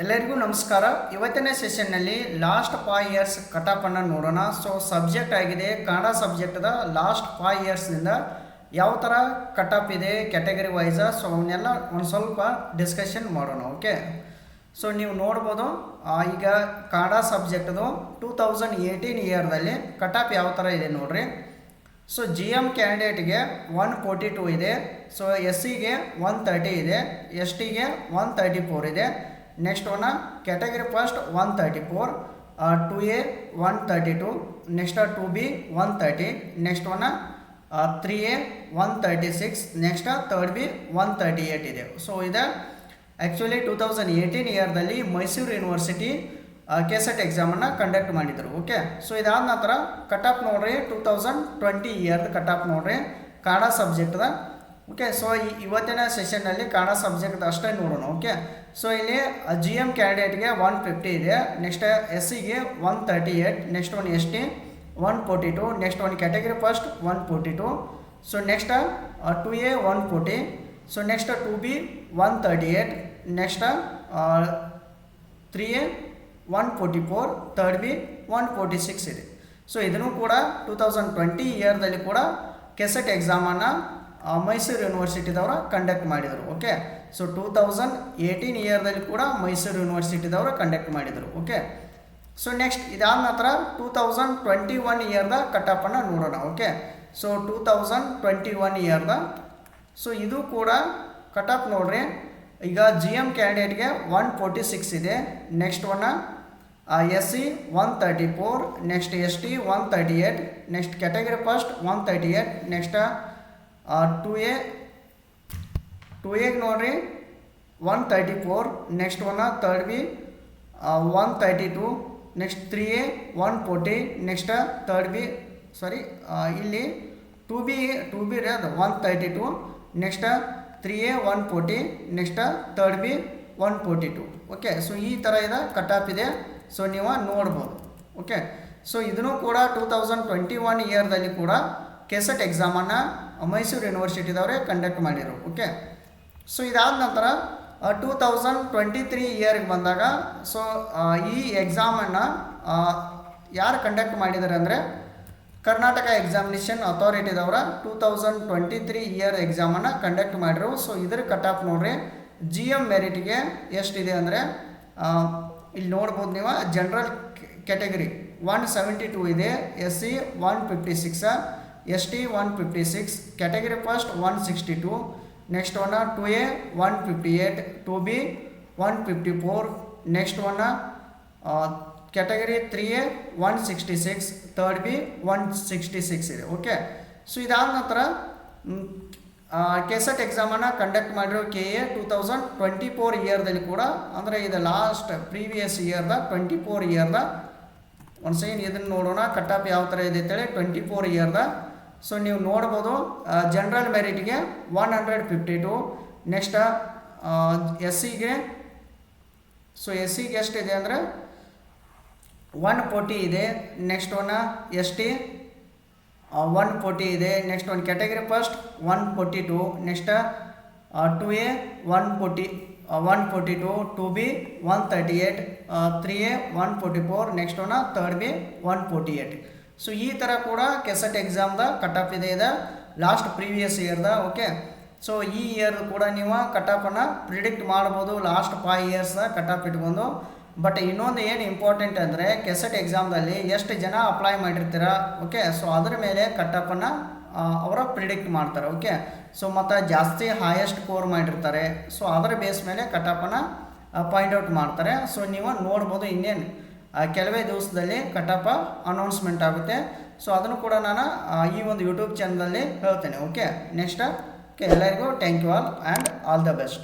ಎಲ್ಲರಿಗೂ ನಮಸ್ಕಾರ. ಇವತ್ತಿನ ಸೆಷನ್ನಲ್ಲಿ ಲಾಸ್ಟ್ 5 ಇಯರ್ಸ್ ಕಟಾಪನ್ನು ನೋಡೋಣ. ಸೊ ಸಬ್ಜೆಕ್ಟ್ ಆಗಿದೆ ಕನ್ನಡ ಸಬ್ಜೆಕ್ಟ್ದ ಲಾಸ್ಟ್ 5 ಇಯರ್ಸ್ನಿಂದ ಯಾವ ಥರ ಕಟಾಪ್ ಇದೆ ಕ್ಯಾಟಗರಿ ವೈಸ. ಸೊ ಅವನ್ನೆಲ್ಲ ಒಂದು ಸ್ವಲ್ಪ ಡಿಸ್ಕಷನ್ ಮಾಡೋಣ. ಓಕೆ, ಸೊ ನೀವು ನೋಡ್ಬೋದು ಈಗ ಕನ್ನಡ ಸಬ್ಜೆಕ್ಟ್ದು 2018 ಇಯರ್ದಲ್ಲಿ ಕಟಾಪ್ ಯಾವ ಥರ ಇದೆ ನೋಡ್ರಿ. ಸೊ GM ಕ್ಯಾಂಡಿಡೇಟ್ಗೆ 142 ಇದೆ. ಸೊ SCಗೆ 130 ಇದೆ, STಗೆ 134 ಇದೆ. Next one category first 134, 2A 132, next 2B 130, next one 3A 136, next 3B 138 ಇದೆ. ಸೊ ಇದು ಆ್ಯಕ್ಚುಲಿ 2018 ಇಯರ್ದಲ್ಲಿ ಮೈಸೂರು ಯೂನಿವರ್ಸಿಟಿ ಕೆಸೆಟ್ ಎಕ್ಸಾಮನ್ನು ಕಂಡಕ್ಟ್ ಮಾಡಿದರು. ಓಕೆ, ಸೊ ಇದಾದ ನಂತರ ಕಟಾಪ್ ನೋಡ್ರಿ 2020 ಇಯರ್ದು ಕಟಾಪ್ ನೋಡ್ರಿ ಕನ್ನಡ ಸಬ್ಜೆಕ್ಟ್ದ. ಓಕೆ, ಸೊ ಇವತ್ತಿನ ಸೆಷನ್ನಲ್ಲಿ ಕನ್ನಡ ಸಬ್ಜೆಕ್ಟ್ ಅಷ್ಟೇ ನೋಡೋಣ. ಓಕೆ, ಸೊ ಇಲ್ಲಿ GM ಕ್ಯಾಂಡಿಡೇಟ್ಗೆ 150 ಇದೆ, ನೆಕ್ಸ್ಟ್ SCಗೆ 138, next one ST 142, next one category first 142, so next 2A 140, so next 2B 138, next 3A 144, 3B 146 ಇದೆ. ಸೊ ಇದನ್ನು ಕೂಡ 2020 ಇಯರ್ದಲ್ಲಿ ಕೂಡ ಕೆಸೆಟ್ ಎಕ್ಸಾಮನ್ನು ಮೈಸೂರು ಯೂನಿವರ್ಸಿಟಿದವರು ಕಂಡಕ್ಟ್ ಮಾಡಿದರು. ಓಕೆ, ಸೊ 2018 ಇಯರ್ದಲ್ಲಿ ಕೂಡ ಮೈಸೂರು ಯೂನಿವರ್ಸಿಟಿದವರು ಕಂಡಕ್ಟ್ ಮಾಡಿದರು. ಓಕೆ, ಸೊ ನೆಕ್ಸ್ಟ್ ಇದಾದ ನಂತರ 2021 ಇಯರ್ದ ಕಟಾಪನ್ನು ನೋಡೋಣ. ಓಕೆ, ಸೊ 2021 ಇಯರ್ದ ಸೊ ಇದು ಕೂಡ ಕಟಾಪ್ ನೋಡ್ರಿ. ಈಗ GM ಕ್ಯಾಂಡಿಡೇಟ್ಗೆ 146 ಇದೆ, next one SC 134, next ST 138, next category first 138, next 2A ನೋಡ್ರಿ 134, next one 3B 132, next 3A 140, next 3B ಇಲ್ಲಿ 2B ರೀ ಅದು 132, next 3A 140, next 3B 142. Okay, so ಈ ಥರ ಇದೆ ಕಟಾಪ್ ಇದೆ. ಸೊ ನೀವು ನೋಡ್ಬೋದು. ಓಕೆ, ಸೊ ಇದನ್ನು ಕೂಡ 2021 ಇಯರ್ದಲ್ಲಿ ಕೂಡ ಕೆಸೆಟ್ ಎಕ್ಸಾಮನ್ನು ಮೈಸೂರು ಯೂನಿವರ್ಸಿಟಿದವರೇ ಕಂಡಕ್ಟ್ ಮಾಡಿದರು. ಓಕೆ, ಸೊ ಇದಾದ ನಂತರ 2023 ಇಯರ್ಗೆ ಬಂದಾಗ ಸೊ ಈ ಎಕ್ಸಾಮನ್ನು ಯಾರು ಕಂಡಕ್ಟ್ ಮಾಡಿದ್ದಾರೆ ಅಂದರೆ ಕರ್ನಾಟಕ ಎಕ್ಸಾಮಿನೇಷನ್ ಅಥಾರಿಟಿದವರ 2023 ಇಯರ್ ಎಕ್ಸಾಮನ್ನು ಕಂಡಕ್ಟ್ ಮಾಡಿರು. ಸೊ ಇದ್ರ ಕಟಾಪ್ ನೋಡ್ರಿ. GM ಮೆರಿಟ್ಗೆ ಎಷ್ಟಿದೆ ಅಂದರೆ ಇಲ್ಲಿ ನೋಡ್ಬೋದು ನೀವು. ಜನರಲ್ ಕ್ಯಾಟಗರಿ 172 ಇದೆ, SC 156, ST 156, category first 162, next one 2A 158, 2B 154, next one category 3A 166, 3B 166 ಇದೆ. ಓಕೆ, ಸೊ ಇದಾದ ನಂತರ ಕೆಸೆಟ್ ಎಕ್ಸಾಮನ್ನು ಕಂಡಕ್ಟ್ ಮಾಡಿರೋ KA 2024 ಇಯರ್ದಲ್ಲಿ ಕೂಡ, ಅಂದರೆ ಇದು ಲಾಸ್ಟ್ ಪ್ರೀವಿಯಸ್ ಇಯರ್ದ 24 ಇಯರ್ದ ಒಂದು ಸೈನ್ ಇದನ್ನು ನೋಡೋಣ ಕಟಾಪ್ ಯಾವ ಥರ ಇದೆ ಅಂತೇಳಿ 24 ಇಯರ್ದ. ಸೊ ನೀವು ನೋಡ್ಬೋದು ಜನರಲ್ ಮೆರಿಟ್ಗೆ 152, ನೆಕ್ಸ್ಟ್ SCಗೆ ಸೊ SCಗೆ ಎಷ್ಟಿದೆ ಅಂದರೆ 140 ಇದೆ, ನೆಕ್ಸ್ಟ್ ಒನ್ ST 140 ಇದೆ, next one category first 142, next 2A 142, 2B 138, 3A 144, next one 3B 148. So ಈ ಥರ ಕೂಡ ಕೆಸೆಟ್ ಎಕ್ಸಾಮ್ದ ಕಟಾಪ್ ಇದೆ ಲಾಸ್ಟ್ ಪ್ರೀವಿಯಸ್ ಇಯರ್ದ. ಓಕೆ, ಸೊ ಈ ಇಯರ್ ಕೂಡ ನೀವು ಕಟಾಪನ್ನು ಪ್ರಿಡಿಕ್ಟ್ ಮಾಡ್ಬೋದು ಲಾಸ್ಟ್ 5 ಇಯರ್ಸ್ದ ಕಟಾಪ್ ಇಟ್ಕೊಂಡು. ಬಟ್ ಇನ್ನೊಂದು ಏನು ಇಂಪಾರ್ಟೆಂಟ್ ಅಂದರೆ ಕೆಸೆಟ್ ಎಕ್ಸಾಮ್ದಲ್ಲಿ ಎಷ್ಟು ಜನ ಅಪ್ಲೈ ಮಾಡಿರ್ತೀರ. ಓಕೆ, ಸೊ ಅದ್ರ ಮೇಲೆ ಕಟಾಪನ್ನು ಅವರ ಪ್ರಿಡಿಕ್ಟ್ ಮಾಡ್ತಾರೆ. ಓಕೆ, ಸೊ ಮತ್ತು ಜಾಸ್ತಿ ಹೈಯೆಸ್ಟ್ ಸ್ಕೋರ್ ಮಾಡಿರ್ತಾರೆ. ಸೊ ಅದರ ಬೇಸ್ ಮೇಲೆ ಕಟಾಪನ್ನು ಪಾಯಿಂಟ್ ಔಟ್ ಮಾಡ್ತಾರೆ. ಸೊ ನೀವು ನೋಡ್ಬೋದು ಇನ್ನೇನು ಕೆಲವೇ ದಿವಸದಲ್ಲಿ ಕಟಾಪ ಅನೌನ್ಸ್ಮೆಂಟ್ ಆಗುತ್ತೆ. ಸೊ ಅದನ್ನು ಕೂಡ ನಾನು ಈ ಒಂದು ಯೂಟ್ಯೂಬ್ ಚಾನಲಲ್ಲಿ ಹೇಳ್ತೇನೆ. ಓಕೆ, ನೆಕ್ಸ್ಟ್ ಓಕೆ, ಎಲ್ಲರಿಗೂ thank you all and all the best.